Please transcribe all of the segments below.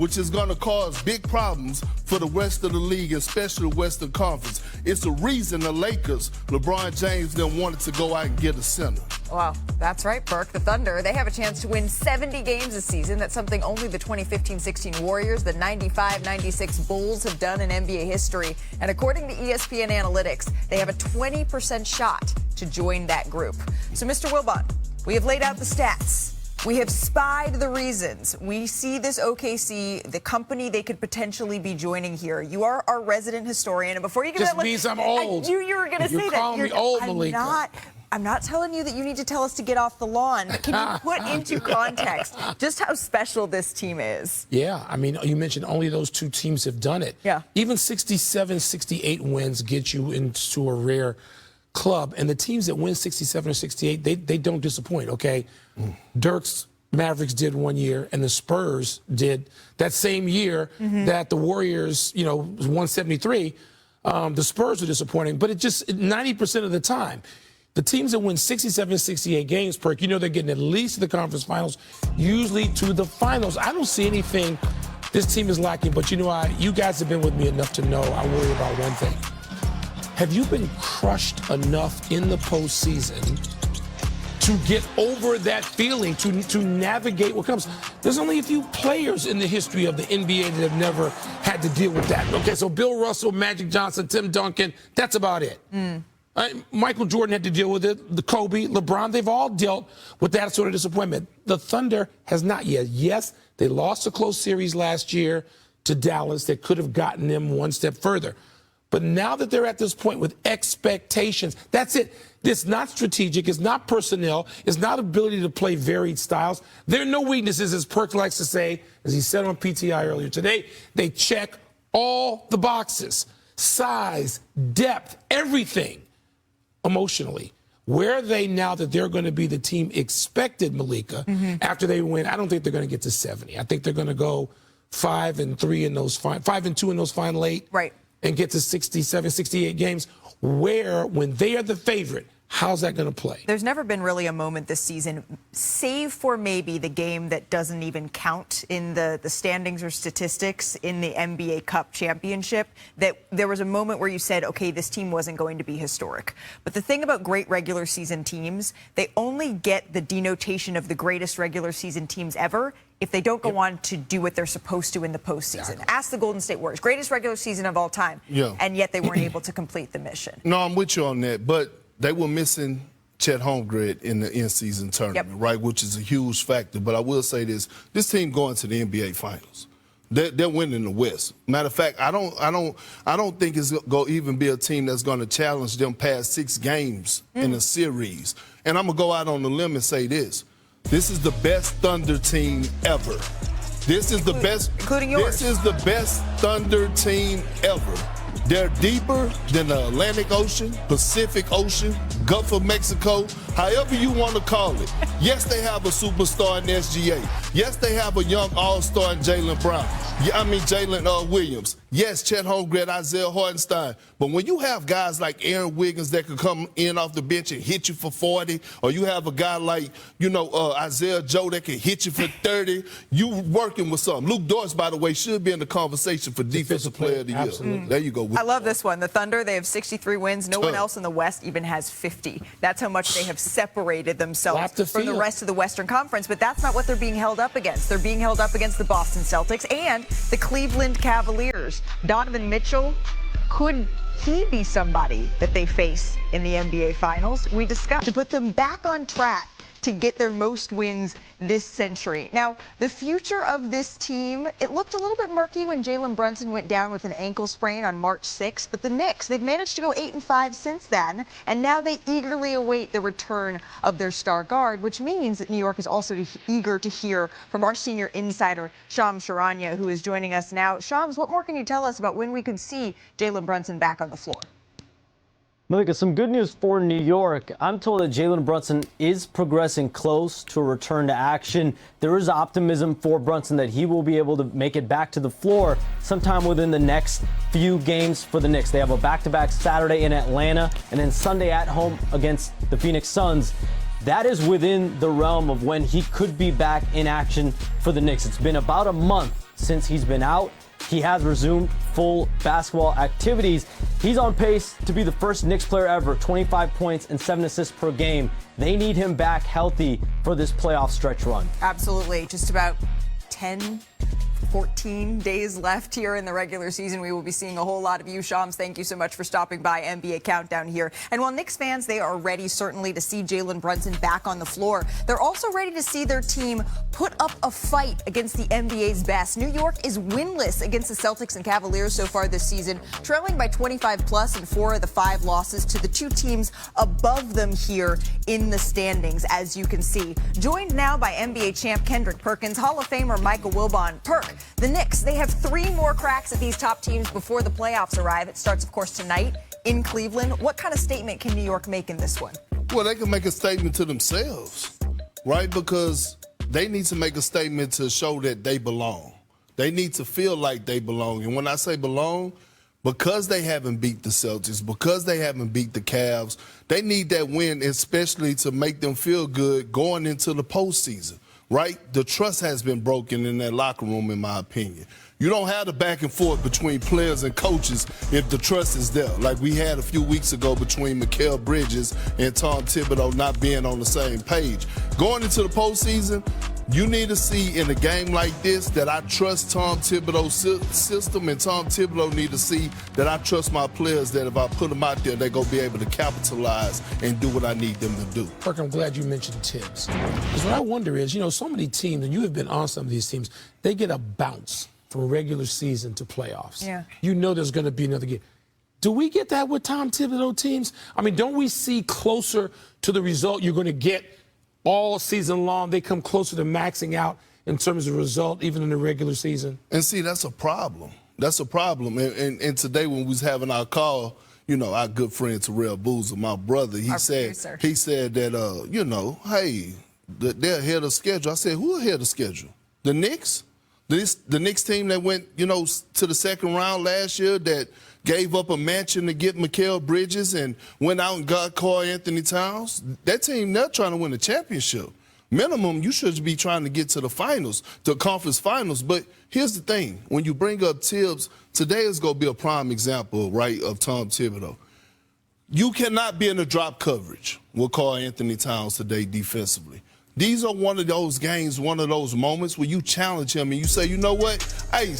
which is going to cause big problems for the rest of the league, especially the Western Conference. It's the reason the Lakers, LeBron James, then wanted to go out and get a center. Well, that's right, Perk. The Thunder, they have a chance to win 70 games this season. That's something only the 2015-16 Warriors, the 95-96 Bulls have done in NBA history. And according to ESPN Analytics, they have a 20% shot to join that group. So, Mr. Wilbon, we have laid out the stats. We have spied the reasons. We see this OKC, the company they could potentially be joining here. You are our resident historian. And before you give just that means I'm old. I knew you were going to say that. You're calling me old, Malika. I'm not telling you that you need to tell us to get off the lawn. But can you put into context just how special this team is? Yeah, I mean, you mentioned only those two teams have done it. Yeah. Even 67, 68 wins get you into a rare club. And the teams that win 67 or 68, they don't disappoint, okay? Dirk's Mavericks did 1 year, and the Spurs did that same year that the Warriors, won 73. The Spurs were disappointing, but it just 90% of the time, the teams that win 67, 68 games, Perk, they're getting at least to the conference finals, usually to the finals. I don't see anything this team is lacking, but you guys have been with me enough to know I worry about one thing. Have you been crushed enough in the postseason to get over that feeling, to navigate what comes? There's only a few players in the history of the NBA that have never had to deal with that. Okay, so Bill Russell, Magic Johnson, Tim Duncan, that's about it. Michael Jordan had to deal with it, the Kobe, LeBron, they've all dealt with that sort of disappointment. The Thunder has not yet. Yes, they lost a close series last year to Dallas that could have gotten them one step further. But now that they're at this point with expectations, that's it. It's not strategic. It's not personnel. It's not ability to play varied styles. There are no weaknesses, as Perk likes to say, as he said on PTI earlier today. They check all the boxes: size, depth, everything. Emotionally, where are they now that they're going to be the team expected, Malika, after they win? I don't think they're going to get to 70. I think they're going to go 5-3 in those 5-2 in those final 8. Right. And get to 67, 68 games, where, when they are the favorite, how's that going to play? There's never been really a moment this season, save for maybe the game that doesn't even count in the standings or statistics in the NBA Cup championship, that there was a moment where you said, okay, this team wasn't going to be historic. But the thing about great regular season teams, they only get the denotation of the greatest regular season teams ever if they don't go on to do what they're supposed to in the postseason. Exactly. Ask the Golden State Warriors, greatest regular season of all time, and yet they weren't able to complete the mission. No, I'm with you on that, but they were missing Chet Holmgren in the in-season tournament, right, which is a huge factor. But I will say this team going to the NBA Finals. They're winning the West. Matter of fact, I don't think it's going to even be a team that's going to challenge them past 6 games in a series. And I'm going to go out on the limb and say this. This is the best Thunder team ever. This is the best, including yours. This is the best Thunder team ever. They're deeper than the Atlantic Ocean, Pacific Ocean, Gulf of Mexico, however you want to call it. Yes, they have a superstar in SGA. Yes, they have a young all-star in Jalen Brown. Jalen Williams. Yes, Chet Holmgren, Isaiah Hartenstein. But when you have guys like Aaron Wiggins that can come in off the bench and hit you for 40, or you have a guy like, Isaiah Joe that can hit you for 30, you working with something. Luke Dort, by the way, should be in the conversation for Defensive Player of the Year. There you go. I love this one. The Thunder, they have 63 wins. No one else in the West even has 50. That's how much they have separated themselves from the rest of the Western Conference. But that's not what they're being held up against. They're being held up against the Boston Celtics and the Cleveland Cavaliers. Donovan Mitchell, could he be somebody that they face in the NBA Finals? We discussed to put them back on track to get their most wins this century. Now, the future of this team, it looked a little bit murky when Jalen Brunson went down with an ankle sprain on March 6th, but the Knicks, they've managed to go 8-5 since then, and now they eagerly await the return of their star guard, which means that New York is also eager to hear from our senior insider, Shams Charania, who is joining us now. Shams, what more can you tell us about when we could see Jalen Brunson back on the floor? Malika, some good news for New York. I'm told that Jalen Brunson is progressing close to a return to action. There is optimism for Brunson that he will be able to make it back to the floor sometime within the next few games for the Knicks. They have a back-to-back Saturday in Atlanta and then Sunday at home against the Phoenix Suns. That is within the realm of when he could be back in action for the Knicks. It's been about a month since he's been out. He has resumed full basketball activities. He's on pace to be the first Knicks player ever, 25 points and 7 assists per game. They need him back healthy for this playoff stretch run. Absolutely. Just about 14 days left here in the regular season. We will be seeing a whole lot of you. Shams, thank you so much for stopping by NBA Countdown here. And while Knicks fans, they are ready certainly to see Jalen Brunson back on the floor, they're also ready to see their team put up a fight against the NBA's best. New York is winless against the Celtics and Cavaliers so far this season, trailing by 25 plus in 4 of the 5 losses to the 2 teams above them here in the standings, as you can see. Joined now by NBA champ Kendrick Perkins, Hall of Famer Michael Wilbon. Perk, the Knicks, they have 3 more cracks at these top teams before the playoffs arrive. It starts, of course, tonight in Cleveland. What kind of statement can New York make in this one? Well, they can make a statement to themselves, right? Because they need to make a statement to show that they belong. They need to feel like they belong. And when I say belong, because they haven't beat the Celtics, because they haven't beat the Cavs, they need that win, especially to make them feel good going into the postseason. Right? The trust has been broken in that locker room, in my opinion. You don't have the back and forth between players and coaches if the trust is there, like we had a few weeks ago between Mikal Bridges and Tom Thibodeau not being on the same page. Going into the postseason, you need to see in a game like this that I trust Tom Thibodeau's system, and Tom Thibodeau need to see that I trust my players, that if I put them out there, they're going to be able to capitalize and do what I need them to do. Perk, I'm glad you mentioned Tibbs. Because what I wonder is, so many teams, and you have been on some of these teams, they get a bounce from regular season to playoffs. Yeah. You know there's going to be another game. Do we get that with Tom Thibodeau teams? I mean, don't we see closer to the result you're going to get all season long? They come closer to maxing out in terms of result, even in the regular season. And see, that's a problem. That's a problem. And today when we was having our call, our good friend Terrell Boozer, my brother, he said that, hey, they're ahead of schedule. I said, who ahead of schedule? The Knicks? The Knicks team that went, to the second round last year, that gave up a mansion to get Mikal Bridges and went out and got Karl Anthony Towns. That team, they're trying to win a championship. Minimum, you should be trying to get to the finals, to conference finals. But here's the thing. When you bring up Tibbs, today is going to be a prime example, right, of Tom Thibodeau. You cannot be in a drop coverage with Karl Anthony Towns today defensively. These are one of those games, one of those moments where you challenge him and you say, you know what? Hey,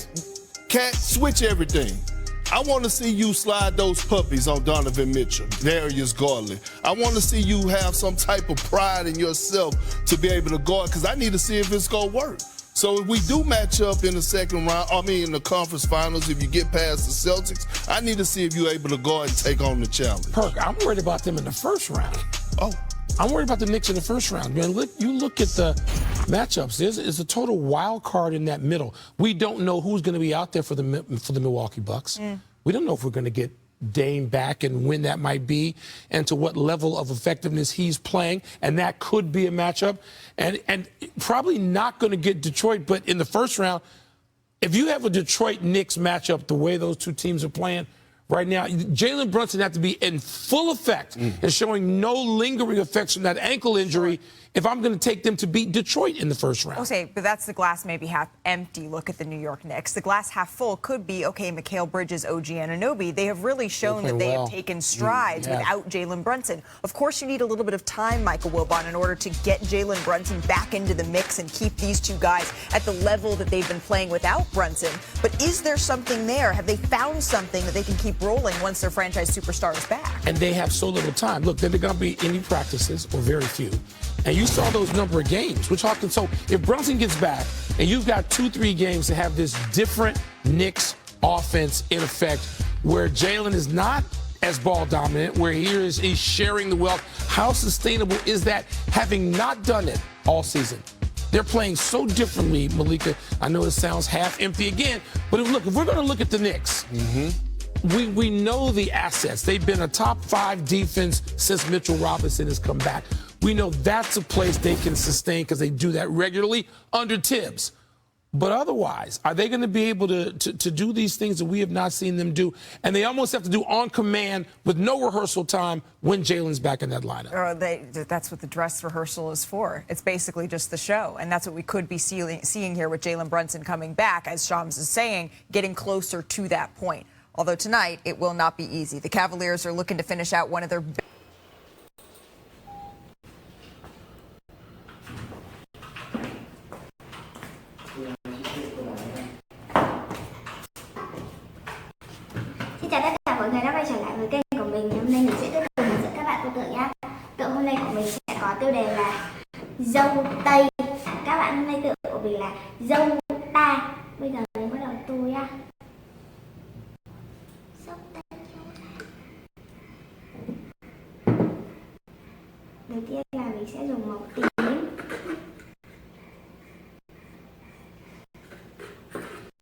Cat, switch everything. I want to see you slide those puppies on Donovan Mitchell, Darius Garland. I want to see you have some type of pride in yourself to be able to guard, because I need to see if it's going to work. So if we do match up in the second round, in the conference finals, if you get past the Celtics, I need to see if you're able to guard and take on the challenge. Perk, I'm worried about them in the first round. Oh. I'm worried about the Knicks in the first round. Man, you look at the matchups. There's a total wild card in that middle. We don't know who's going to be out there for the Milwaukee Bucks. We don't know if we're going to get Dame back and when that might be, and to what level of effectiveness he's playing, and that could be a matchup. And probably not going to get Detroit, but in the first round, if you have a Detroit Knicks matchup the way those two teams are playing right now, Jalen Brunson has to be in full effect and showing no lingering effects from that ankle injury if I'm going to take them to beat Detroit in the first round. Okay, but that's the glass maybe half empty look at the New York Knicks. The glass half full could be, okay, Mikal Bridges, OG Anunoby, they have really shown that they have taken strides without Jalen Brunson. Of course, you need a little bit of time, Michael Wilbon, in order to get Jalen Brunson back into the mix and keep these two guys at the level that they've been playing without Brunson. But is there something there? Have they found something that they can keep rolling once their franchise superstar is back? And they have so little time. Look, there are going to be any practices, or very few. And you saw those number of games. We're talking, so if Brunson gets back and you've got 2-3 games to have this different Knicks offense in effect, where Jalen is not as ball dominant, where he's sharing the wealth, how sustainable is that, having not done it all season? They're playing so differently, Malika. I know it sounds half empty again, but if we're going to look at the Knicks, we know the assets. They've been a top 5 defense since Mitchell Robinson has come back. We know that's a place they can sustain because they do that regularly under Tibbs. But otherwise, are they going to be able to do these things that we have not seen them do? And they almost have to do on command with no rehearsal time when Jalen's back in that lineup. That's what the dress rehearsal is for. It's basically just the show. And that's what we could be seeing here with Jalen Brunson coming back, as Shams is saying, getting closer to that point. Although tonight, it will not be easy. The Cavaliers are looking to finish out one of their Xin chào tất cả mọi người đã quay trở lại với kênh của mình. Hôm nay mình sẽ tiếp tục hướng dẫn các bạn câu tượng nhé. Tượng hôm nay của mình sẽ có tiêu đề là dâu tây. Các bạn hôm nay tượng của mình là dâu ta. Bây giờ mình bắt đầu tô nhá. Dâu tây, dâu ta. Đầu tiên là mình sẽ dùng màu tím.